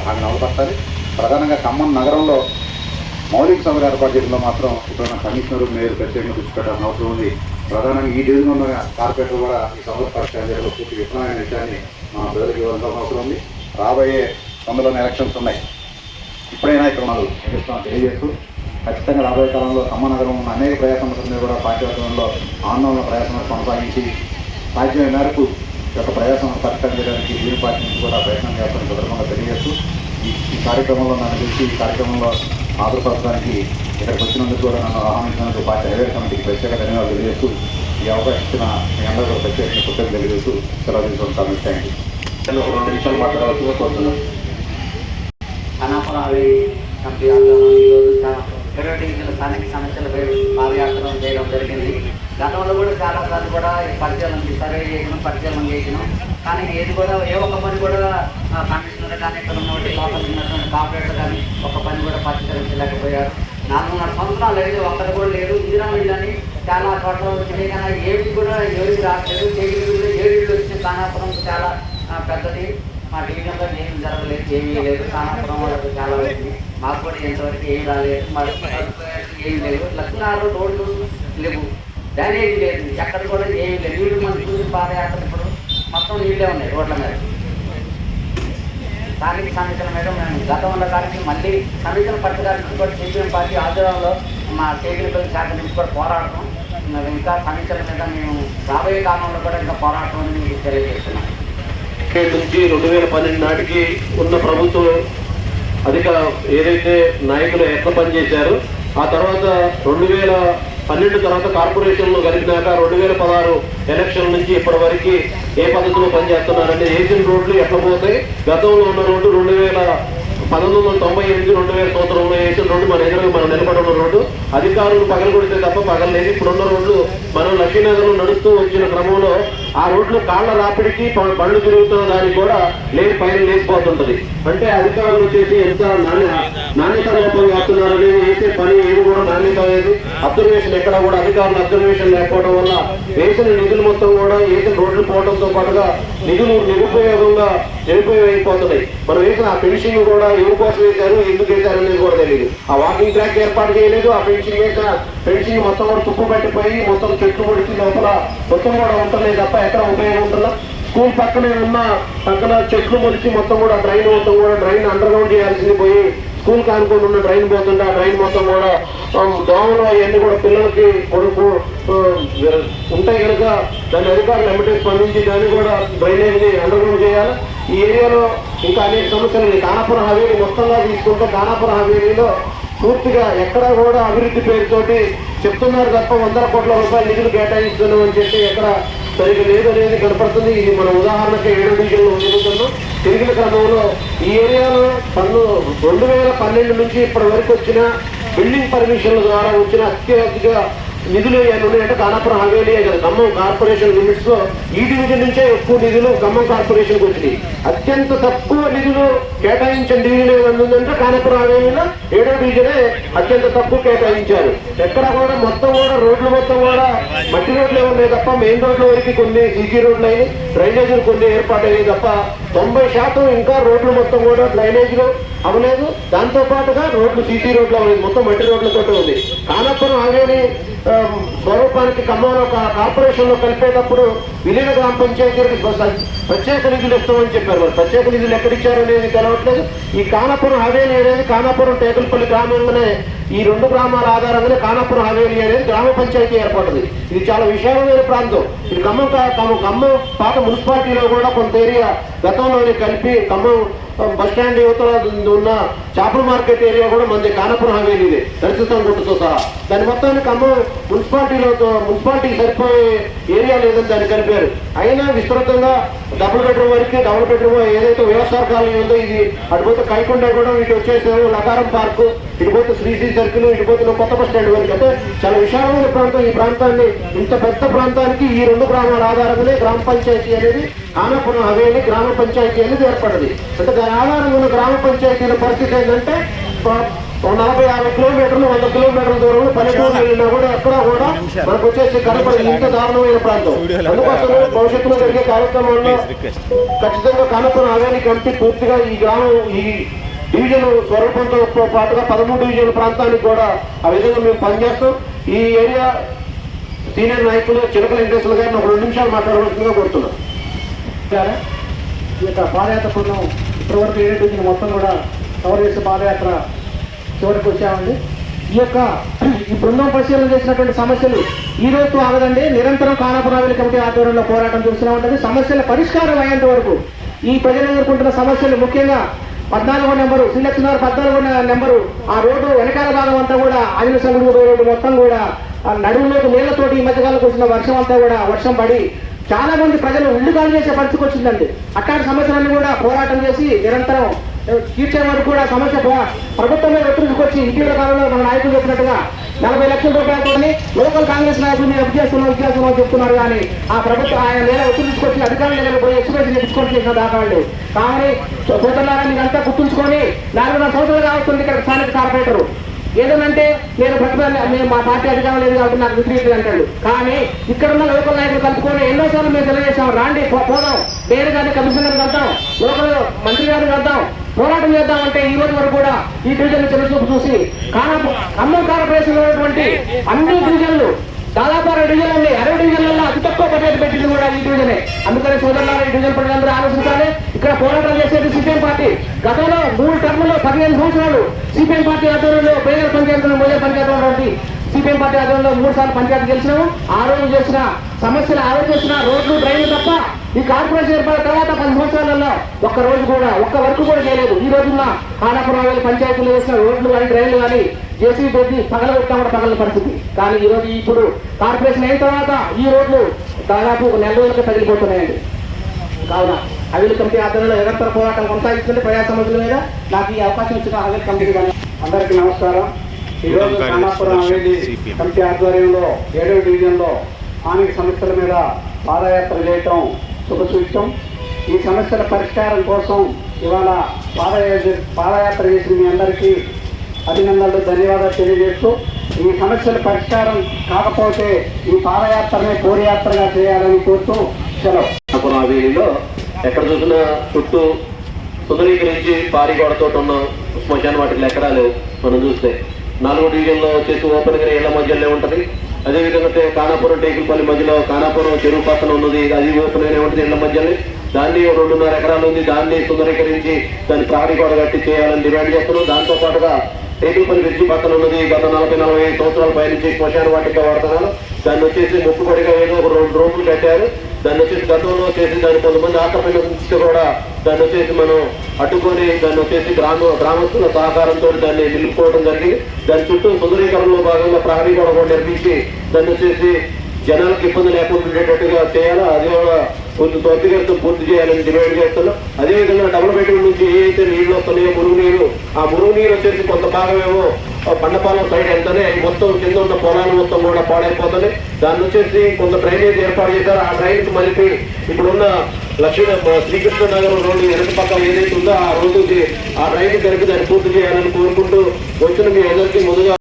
హామీని అమలుపరచాలి. ప్రధానంగా ఖమ్మం నగరంలో మౌలిక సౌకర్యాల ఏర్పాటు చేయడంలో మాత్రం ఇప్పుడున్న కమిషనర్ మేయర్ ప్రత్యేకంగా దృష్టి పెట్టాల్సిన అవసరం ఉంది. ప్రధానంగా ఈ డివిజన్ ఉన్న కార్పొరేటర్ కూడా ఈ సమస్య పరిష్కారం పూర్తి విఫలమైన విషయాన్ని మన ప్రజలకు ఇవ్వాల్సిన అవసరం ఉంది. రాబోయే తొందరలోనే ఎలక్షన్స్ ఉన్నాయి. ఇప్పుడైనా ఇక్కడ మనం తెలియజేస్తూ ఖచ్చితంగా రాబోయే కాలంలో ఖమ్మం నగరం ఉన్న అనేక ప్రజాసమస్యల మీద కూడా పార్టీ వర్గంలో ఆందోళన ప్రజాసమస్య కొనసాగించి సాధ్యమైన మేరకు ఈ యొక్క ప్రజాసమస్య పరిష్కారం చేయడానికి గ్రీన్ పార్టీ నుంచి కూడా ప్రయత్నం చేస్తామని సందర్భంగా తెలియజేస్తూ ఈ కార్యక్రమంలో నన్ను తెలిసి ఈ కార్యక్రమంలో ఆదుపరచడానికి ఇక్కడికి వచ్చినందుకు కూడా నన్ను ఆహ్వానించినందుకు పార్టీ హైవేర్ కమిటీకి ప్రత్యేక ధన్యవాదాలు తెలియజేస్తూ ఈ అవకాశం ఇచ్చిన మీ అందరూ కూడా ప్రత్యేకంగా కృతజ్ఞతలు తెలియజేస్తూ సెలవు తీసుకుంటాను. Thank you. 2 నిమిషాలు మాట్లాడవలసిందిగా కోరుతున్నాను. అనాపరావి కమిటీ ఆధ్వర్యంలో ఈరోజు 20 డివిజన్ల స్థానిక సమస్యల పాదయాత్ర చేయడం జరిగింది. గతంలో కూడా చాలాసార్లు కూడా పరిచయం సర్వే పరిచయం చేసినాం. కానీ ఏది కూడా ఏ ఒక్క పని కూడా కమిషనర్ కానీ ఇక్కడ ఉన్నటువంటి లోపల ఉన్నటువంటి కార్పొరేటర్ కానీ ఒక పని కూడా పరిష్కరించలేకపోయారు. 4.5 సంవత్సరాలు లేదు, ఒక్కరు కూడా లేదు. ఇందిరా మిల్లని చాలా చోట్ల వచ్చినాయి కానీ ఏవి కూడా ఎవరికి రావట్లేదు. చేగిరిలో 7 ఇళ్ళు వచ్చిన కానాపురం చాలా పెద్దది. మా డివిజన్లో ఏమి జరగలేదు, ఏమీ లేదు. కానాపురం వాళ్ళకి చాలా వచ్చింది, మాకు కూడా ఎంతవరకు ఏమి రాలేదు. మరి ఏమి లేవు. లక్ష్మీనారాయణ రోడ్లు లేవు, డ్రైనేజ్ లేదు, ఎక్కడ కూడా ఏమి లేదు. నీళ్ళు మన చూసి పాదయాత్ర ఇప్పుడు మొత్తం నీళ్ళే ఉన్నాయి రోడ్ల మీద. స్థానిక సమస్యల మీద మేము గతంలో కానీ మళ్ళీ సమస్యలు పట్టడానికి కూడా సిపిఎం పార్టీ ఆధ్వర్యంలో మా చేగిరిపల్లి శాఖ నుంచి కూడా పోరాడటం, ఇంకా సమస్యల మీద మేము రాబోయే కాలంలో కూడా ఇంకా పోరాటం అని మీకు తెలియజేస్తున్నాం. నుంచి 2012 నాటికి ఉన్న ప్రభుత్వం అధిక ఏదైతే నాయకులు ఎట్లా పనిచేశారు, ఆ తర్వాత 2012 తర్వాత కార్పొరేషన్లో కలిపినాక 2016 ఎలక్షన్ నుంచి ఇప్పటి వరకు ఏ పద్ధతిలో పనిచేస్తున్నారంటే వేసిన రోడ్లు ఎట్లా పోతాయి. గతంలో ఉన్న రోడ్డు 1998 2000 సంవత్సరంలో వేసిన రోడ్డు మన ఎదురుగా మనం నిలబడి ఉన్న రోడ్డు అధికారులు పగలు కొడితే తప్ప పగలలేదు. ఇప్పుడున్న రోడ్లు మనం లక్ష్మీనగర్లో నడుస్తూ వచ్చిన క్రమంలో ఆ రోడ్లు కాళ్ల రాపిడికి బండ్లు తిరుగుతున్న దానికి కూడా పైన లేచిపోతుంటది. అంటే అధికారులు చేసి ఎంత నాణ్యత లోపం కాస్తున్నారని వేసే పని ఏది కూడా నాణ్యత అనేది అబ్జర్వేషన్ ఎక్కడ కూడా అధికారులు అబ్జర్వేషన్ లేకపోవడం వల్ల వేసిన నిధులు మొత్తం కూడా వేసిన రోడ్లు పోవడంతో పాటుగా నిధులు నిరుపయోగంగా అయిపోతున్నాయి. మనం వేసిన ఆ ఫెన్సింగ్ కూడా ఎవరి కోసం వేశారు, ఎందుకు వేశారు అనేది కూడా తెలియదు. ఆ వాకింగ్ ట్రాక్ ఏర్పాటు చేయలేదు. ఆ ఫెన్సింగ్ మొత్తం కూడా తుప్పు పట్టిపోయి మొత్తం చెట్లు పొడిచి లోపల మొత్తం కూడా ఉంటున్నాయి తప్ప ఎక్కడ ఉపయోగం ఉంటుందా. స్కూల్ పక్కన చెట్లు మొలిచి మొత్తం కూడా డ్రైన్ అండర్ గ్రౌండ్ చేయాల్సింది పోయి స్కూల్ కానుకొని ఉన్న డ్రైన్ పోతుంటే ఆ డ్రైన్ మొత్తం కూడా దోమలు అవన్నీ కూడా పిల్లలకి కొడుకు ఉంటాయి కనుక దాని అధికారులు ఎమ్మటే స్పందించి దాన్ని కూడా డ్రైనేజ్ని అండర్ గ్రౌండ్ చేయాలి. ఈ ఏరియాలో ఇంకా అనేక సమస్యలు ఉన్నాయి. కానాపురం హవేలీ మొత్తంగా తీసుకుంటే కానాపురం హవేలీలో పూర్తిగా ఎక్కడ కూడా అభివృద్ధి పేరుతోటి చెప్తున్నారు తప్ప 100 కోట్ల రూపాయలు నిధులు కేటాయిస్తున్నాం అని చెప్పి ఎక్కడ సరిగ్గా లేదు అనేది కనపడుతుంది. ఇది మన ఉదాహరణకి 7 డివిజన్లు జరుగుతున్నాం. తిరిగిన క్రమంలో ఈ ఏరియాలో 2012 నుంచి ఇప్పటి వరకు వచ్చిన బిల్డింగ్ పర్మిషన్ల ద్వారా వచ్చిన అత్యధిక నిధులు ఏమైనా ఉన్నాయంటే కానాపురం హవేలీ కదా. ఖమ్మం కార్పొరేషన్ లిమిట్స్ లో ఈ డివిజన్ నుంచే ఎక్కువ నిధులు ఖమ్మం కార్పొరేషన్కి వచ్చినాయి. అత్యంత తక్కువ నిధులు కేటాయించిన డివిజన్ ఏమైనా ఉందంటే కానాపురం హవేలీలో 7వ డివిజనే అత్యంత తక్కువ కేటాయించారు. ఎక్కడ కూడా మొత్తం కూడా రోడ్లు మొత్తం కూడా మట్టి రోడ్లు ఏమన్నాయి తప్ప మెయిన్ రోడ్ల వరకు కొన్ని సీసీ రోడ్లు అయినాయి, డ్రైనేజీలు కొన్ని ఏర్పాటు అయ్యాయి తప్ప 90% ఇంకా రోడ్లు మొత్తం కూడా డ్రైనేజీలు అవ్వలేదు. దాంతో పాటుగా రోడ్లు సీసీ రోడ్లు అవ్వలేదు, మొత్తం మట్టి రోడ్లతో ఉంది. కానాపురం హవేలీ స్వరూపానికి ఖమ్మంలో కార్పొరేషన్లో కలిపేటప్పుడు విలీన గ్రామ పంచాయతీలకు ప్రత్యేక నిధులు ఇస్తామని చెప్పారు. మరి ప్రత్యేక నిధులు ఎక్కడిచ్చారు అనేది తెలవట్లేదు. ఈ కానాపురం హవేలీ అనేది కానాపురం టేకులపల్లి గ్రామంలోనే ఈ 2 గ్రామాల ఆధారంగానే కానాపురం హవేలీ అనేది గ్రామ పంచాయతీ ఏర్పడుతుంది. ఇది చాలా విశాలమైన ప్రాంతం. ఇది ఖమ్మం పాత మున్సిపాలిటీలో కూడా కొంత ఏరియా గతంలోనే కలిపి ఖమ్మం బస్టాండ్ యువతల ఉన్న చేపల మార్కెట్ ఏరియా కూడా మంది కానాపురం హవేలీదే దర్శితం గుట్టుతో సహా. దాని మొత్తాన్ని ఖమ్మం మున్సిపాలిటీకి సరిపోయే ఏరియా లేదని దాన్ని కలిపారు. అయినా విస్తృతంగా డబుల్ బెడ్రూమ్ ఏదైతే వ్యవసాయ కాలనీ ఉందో ఇది అటుపోతే కైకొండ కూడా ఇటు వచ్చేసారు లగారం పార్కు, ఇటుపోతే శ్రీశ్రీ సర్కిల్, ఇటుపోతే కొత్త బస్ స్టాండ్ వరకు. అంటే చాలా విశాలమైన ప్రాంతం. ఈ ప్రాంతాన్ని ఇంత పెద్ద ప్రాంతానికి ఈ 2 గ్రామాల ఆధారంగానే గ్రామ పంచాయతీ అనేది కానాపురం హవేలీ గ్రామ పంచాయతీ అనేది ఏర్పడింది. అంటే దాని ఆధారంగా ఉన్న గ్రామ పంచాయతీల పరిస్థితి ఏంటంటే 40-50 కిలోమీటర్లు 100 కిలోమీటర్ల దూరంలో పల్లెటూరు వెళ్ళినా కూడా ఎక్కడా కూడా మనకు వచ్చేసి కనపడదు ఇంత దారుణమైన ప్రాంతం. అందుకోసం భవిష్యత్తులో జరిగే కార్యక్రమాల్లో ఖచ్చితంగా కానపురం అవేని కమిటీ పూర్తిగా ఈ గ్రామం ఈ డివిజన్ స్వరూపంతో పాటుగా 13 డివిజన్ ప్రాంతానికి కూడా ఆ విధంగా మేము పనిచేస్తాం. ఈ ఏరియా సీనియర్ నాయకులు చిలకల వెంకటేశ్వర గారిని ఒక 2 నిమిషాలు మాట్లాడవలసిందిగా కోరుతున్నాం. ఈ యొక్క పాదయాత్ర బృందం ఇప్పటివరకు 7 డివిజన్ మొత్తం కూడా కవర్ చేసే పాదయాత్ర చివరికి వచ్చామండి. ఈ బృందం పరిశీలన చేసినటువంటి సమస్యలు ఈ రోజు ఆగదండి. నిరంతరం కానాపురావళి కమిటీ ఆధ్వర్యంలో పోరాటం చూస్తూనే ఉంటుంది. సమస్యల పరిష్కారం అయ్యేంత వరకు ఈ ప్రజలు ఎదుర్కొంటున్న సమస్యలు ముఖ్యంగా 14వ నెంబరు శ్రీలక్ష్మీవారి 14వ నెంబరు ఆ రోడ్డు వెనకాల భాగం అంతా కూడా ఆంజనేయ సంగుడు రోడ్డు మొత్తం కూడా నడువులోకి నీళ్లతోటి ఈ మధ్యకాలకు వచ్చిన వర్షం అంతా కూడా వర్షం పడి చాలా మంది ప్రజలు ఇల్లు ఖాళీ చేసే పరిస్థితికి వచ్చిందండి. అట్లాంటి సమస్యలన్నీ కూడా పోరాటం చేసి నిరంతరం తీర్చే వరకు కూడా సమస్య ప్రభుత్వం మీద ఒత్తిడికొచ్చి ఇటీవల కాలంలో మన నాయకులు చెప్పినట్టుగా 40 లక్షల రూపాయలతో లోకల్ కాంగ్రెస్ నాయకులు మీరు విద్యాస్తున్నాం చెప్తున్నారు. కానీ ఆ ప్రభుత్వం ఆయన నేల ఒత్తిడికొచ్చి అధికారుల దగ్గర పోయి ఎక్స్ప్రెస్ తెచ్చుకొని చేసిన దాఖలు. కానీ సోదరులారా మీరంతా గుర్తుంచుకొని 4.5 సంవత్సరాలు కావస్తుంది ఇక్కడ స్థానిక కార్పొరేటరు ఏదనంటే నేను మా పార్టీ అధికారం లేదు కాబట్టి నాకు వ్యతిరేకత అంటాడు. కానీ ఇక్కడున్న లోకల్ నాయకులు కలుపుకొని ఎన్నోసార్లు మేము తెలియజేసాం. రాండి పోదాం, పేరు గారిని కమిషనర్ వెళ్తాం, లోకల్ మంత్రి గారిని వెళ్తాం, పోరాటం చేద్దామంటే ఈ రోజు వరకు కూడా ఈ డివిజన్ తెలుసు చూసి ఖమ్మం కార్పొరేషన్ లో ఉన్నటువంటి అన్ని డివిజన్లు దాదాపు 60 డివిజన్లు 60 డివిజన్లలో అతి తక్కువ బడ్జెట్ పెట్టింది కూడా ఈ డివిజనే. అందుకని సోదరులారా ఈ డివిజన్ ప్రజలందరూ ఆలోచించాలి. ఇక్కడ పోరాటం చేసేది సిపిఎం పార్టీ. గతంలో 3 టర్ముల్లో 15 సంవత్సరాలు సిపిఎం పార్టీ ఆధ్వర్యంలో పేదల పంచాయతీలను మొదటి పంచాయతీ సిపిఎం పార్టీ ఆధ్వర్యంలో 3 సార్లు పంచాయతీ గెలిచినాము. ఆ రోజు చేసిన సమస్యలు ఆ రోజు చేసిన రోడ్లు డ్రైన్లు తప్ప ఈ కార్పొరేషన్ ఏర్పడిన తర్వాత 10 సంవత్సరాలలో ఒక్క వర్క్ కూడా చేయలేదు. ఈ రోజున్న కానాపురం పంచాయతీలు వేసిన రోడ్లు కానీ డ్రైన్లు కానీ జేసీ పెట్టి పగలగొట్టా కూడా పగల పరిస్థితి. కానీ ఈ రోజు ఇప్పుడు కార్పొరేషన్ అయిన తర్వాత ఈ రోడ్లు దాదాపు 1 నెల రోజులకి తగిలిపోతున్నాయండి. కావున అవిల్ కమిటీ ఆధ్వర్యంలో నిరంతర పోరాటం కొనసాగిస్తుంది ప్రజా సమస్యల మీద. నాకు ఈ అవకాశం ఇచ్చిన అవిల్ కమిటీ కానీ అందరికీ నమస్కారం. ఈరోజు కానాపురం అవిల్ కమిటీ ఆధ్వర్యంలో 7వ డివిజన్లో స్థానిక సమస్యల మీద పాదయాత్ర చేయటం శుభసూచకం. ఈ సమస్యల పరిష్కారం కోసం ఇవాళ పాదయాత్ర చేసిన మీ అందరికీ అభినందనలు ధన్యవాదాలు తెలియజేస్తూ ఈ సమస్యల పరిష్కారం కాకపోతే ఈ పాదయాత్రనే పోరయాత్రగా చేయాలని కోరుతూ సెలవు. అవేలిలో ఎక్కడ చూసినా చుట్టూ సుందరీకరించి పారిగోడతో ఉన్న శ్మశాన వాటికి ఎక్కడా లేవు. మనం చూస్తే 4వ డివిజన్లో వచ్చేసి ఓపెన్ గా ఇళ్ల మధ్యలో ఉంటుంది. అదేవిధంగా కానాపురం టేకులపల్లి మధ్యలో కానాపురం చెరువు పక్కన ఉన్నది, అది ఓపెన్ గానే ఉంటుంది ఇళ్ల మధ్యలో. దాన్ని 2.5 ఎకరాలు ఉంది, దాన్ని సుందరీకరించి దాన్ని ప్రహరీ గోడ కట్టి చేయాలని డిమాండ్ చేస్తున్నాం. దాంతో పాటుగా టేకులపల్లి బ్రిడ్జి పక్కన ఉన్నది గత 40-45 సంవత్సరాల పైనుంచి శ్మశాన వాటిగా వాడుతున్నారు. దాన్ని వచ్చేసి ముక్కుపడిగా ఏదో ఒక 2 రూములు కట్టారు. దాన్ని వచ్చేసి గతంలో వచ్చేసి దాన్ని కొంతమంది ఆక్రమించి కూడా దాన్ని వచ్చేసి మనం అడ్డుకొని దాన్ని వచ్చేసి గ్రామస్తుల సహకారంతో దాన్ని నిలుపుకోవడం జరిగింది. దాని చుట్టూ సుందరీకరణలో భాగంగా ప్రహరీ కూడా నిర్మించి దాన్ని వచ్చేసి జనాలకు ఇబ్బంది లేకుండా ఉండేటట్టుగా చేయాలా, అది కూడా కొంచెం త్వరితగతితో పూర్తి చేయాలని డిమాండ్ చేస్తున్నాం. అదేవిధంగా డబుల్ బెడ్రూమ్ నుంచి ఏ అయితే నీళ్లు వస్తున్నాయో మురుగునీరు, ఆ మురుగునీరు వచ్చేసి కొంత భాగమేమో పండపాలెం సైడ్ వెళ్తానే మొత్తం కింద ఉన్న పొలాలు మొత్తం కూడా పాడైపోతుంది. దాన్ని వచ్చేసి కొంత డ్రైనేజ్ ఏర్పాటు చేశారు. ఆ డ్రైన్కి మళ్ళీ ఇప్పుడున్న శ్రీకృష్ణ నగరం రోడ్డు వెనక పక్క ఏదైతే ఉందో ఆ రోడ్డుకి ఆ డ్రైన్ కలిపి దాన్ని పూర్తి చేయాలని కోరుకుంటూ వచ్చిన మీ అందరికీ ముందుగా